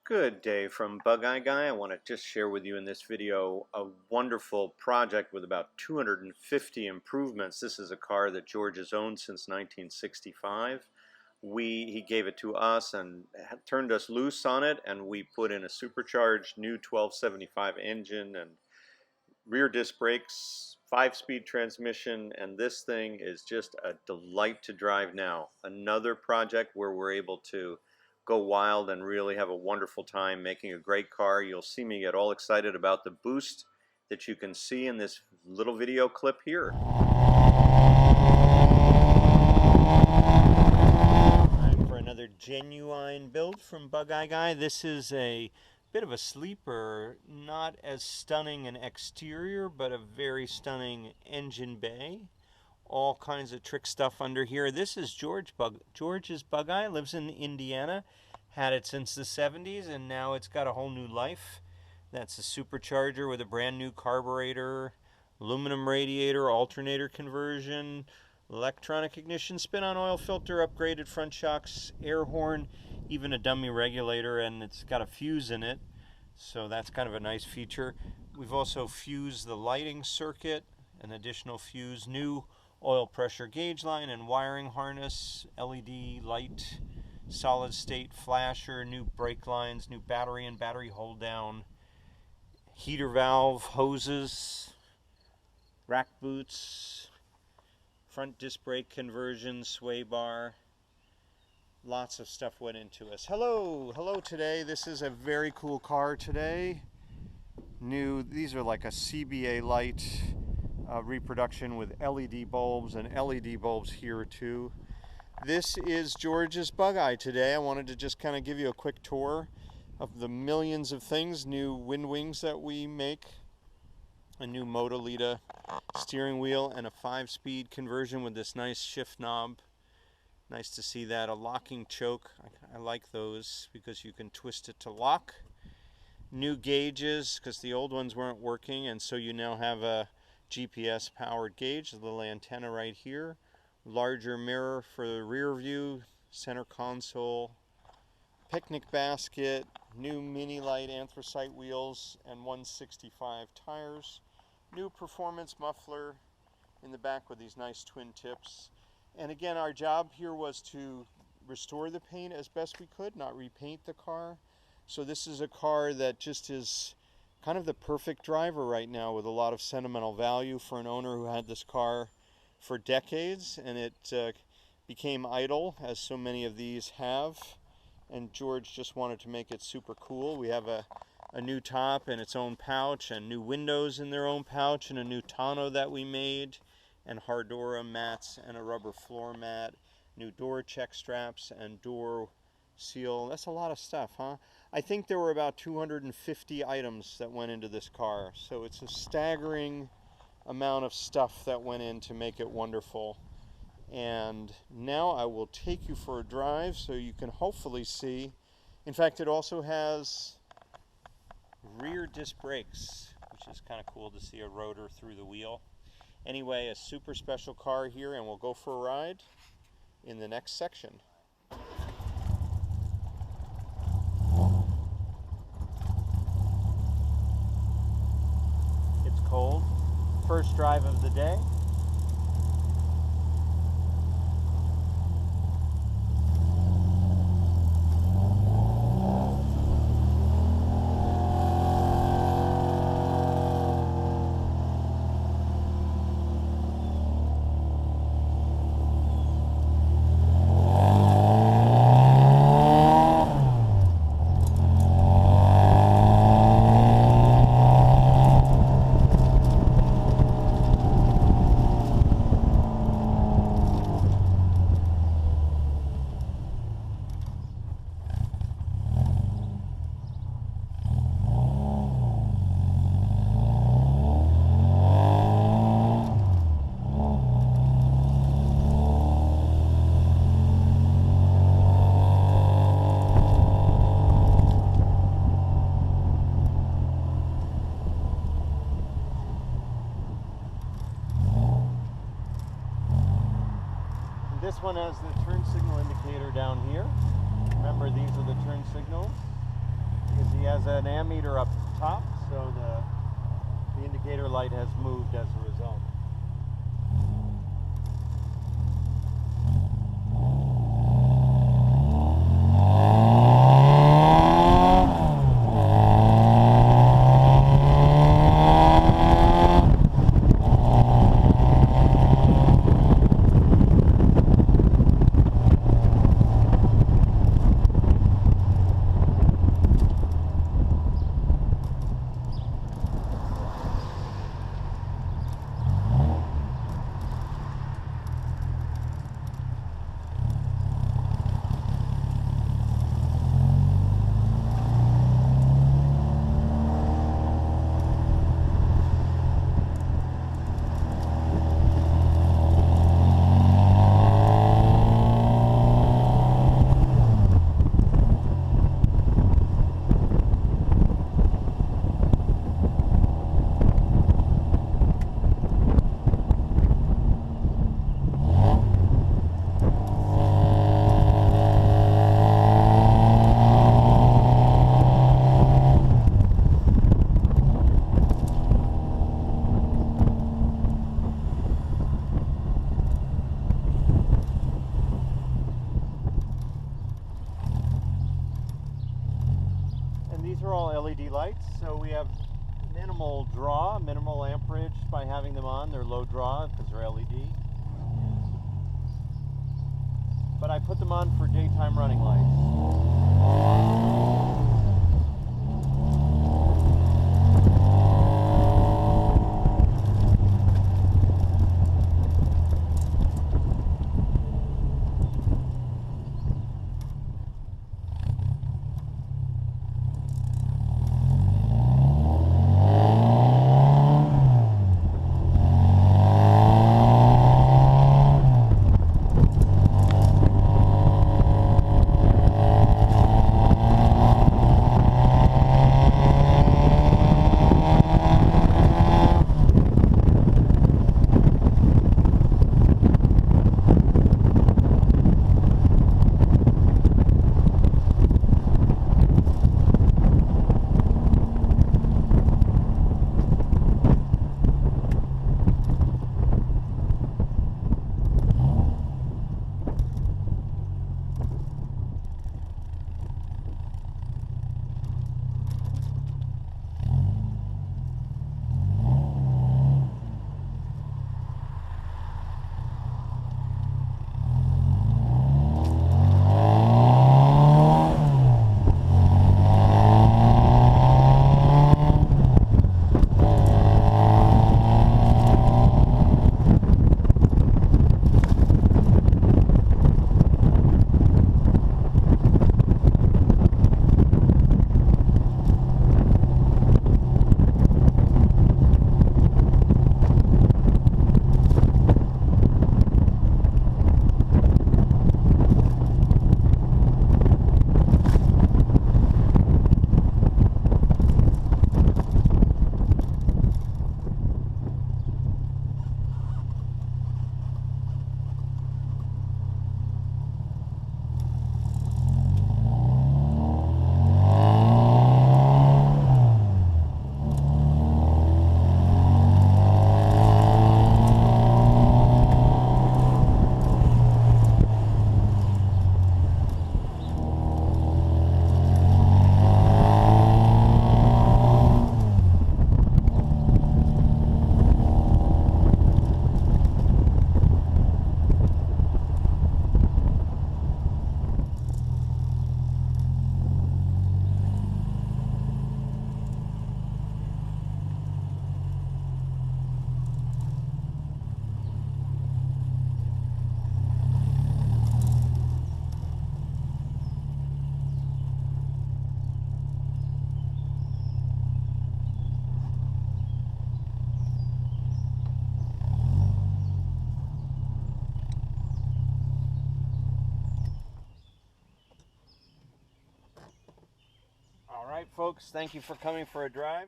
Good day from Bugeye Guy. I want to just share with you in this video a wonderful project with about 250 improvements. This is a car that George has owned since 1965. He gave it to us and turned us loose on it, and we put in a supercharged new 1275 engine and rear disc brakes, 5-speed transmission, and this thing is just a delight to drive now. Another project where we're able to go wild and really have a wonderful time making a great car. You'll see me get all excited about the boost that you can see in this little video clip here. Time for another genuine build from Bugeye Guy. This is a bit of a sleeper, not as stunning an exterior, but a very stunning engine bay. All kinds of trick stuff under here. This is George's Bugeye, lives in Indiana, had it since the 70s, and now it's got a whole new life. That's a supercharger with a brand new carburetor, aluminum radiator, alternator conversion, electronic ignition, spin-on oil filter, upgraded front shocks, air horn, even a dummy regulator, and it's got a fuse in it, so that's kind of a nice feature. We've also fused the lighting circuit, an additional fuse, new oil pressure gauge line and wiring harness, LED light, solid state flasher, new brake lines, new battery and battery hold down, heater valve, hoses, rack boots, front disc brake conversion, sway bar. Lots of stuff went into us. Hello today. This is a very cool car today. New, these are like a CBA light reproduction with LED bulbs and LED bulbs here too. This is George's Bugeye today. I wanted to just kind of give you a quick tour of the millions of things, new wind wings that we make, a new Motolita steering wheel and a 5-speed conversion with this nice shift knob. Nice to see that. A locking choke. I like those because you can twist it to lock. New gauges because the old ones weren't working, and so you now have a GPS powered gauge, the little antenna right here, larger mirror for the rear view, center console, picnic basket, new mini light anthracite wheels and 165 tires, new performance muffler in the back with these nice twin tips. And again, our job here was to restore the paint as best we could, not repaint the car. So this is a car that just is kind of the perfect driver right now, with a lot of sentimental value for an owner who had this car for decades, and it became idle, as so many of these have, and George just wanted to make it super cool. We have a new top and its own pouch, and new windows in their own pouch, and a new tonneau that we made, and Hardora mats and a rubber floor mat, new door check straps and door seal. That's a lot of stuff, huh? I think there were about 250 items that went into this car, so it's a staggering amount of stuff that went in to make it wonderful. And now I will take you for a drive so you can hopefully see. In fact, it also has rear disc brakes, which is kind of cool to see a rotor through the wheel. Anyway, a super special car here, and we'll go for a ride in the next section. It's cold. First drive of the day. This one has the turn signal indicator down here. Remember, these are the turn signals. has an ammeter up top, so the indicator light has moved as a result. These are all LED lights, so we have minimal draw, minimal amperage by having them on. They're low draw because they're LED. But I put them on for daytime running lights. All right, folks, thank you for coming for a drive.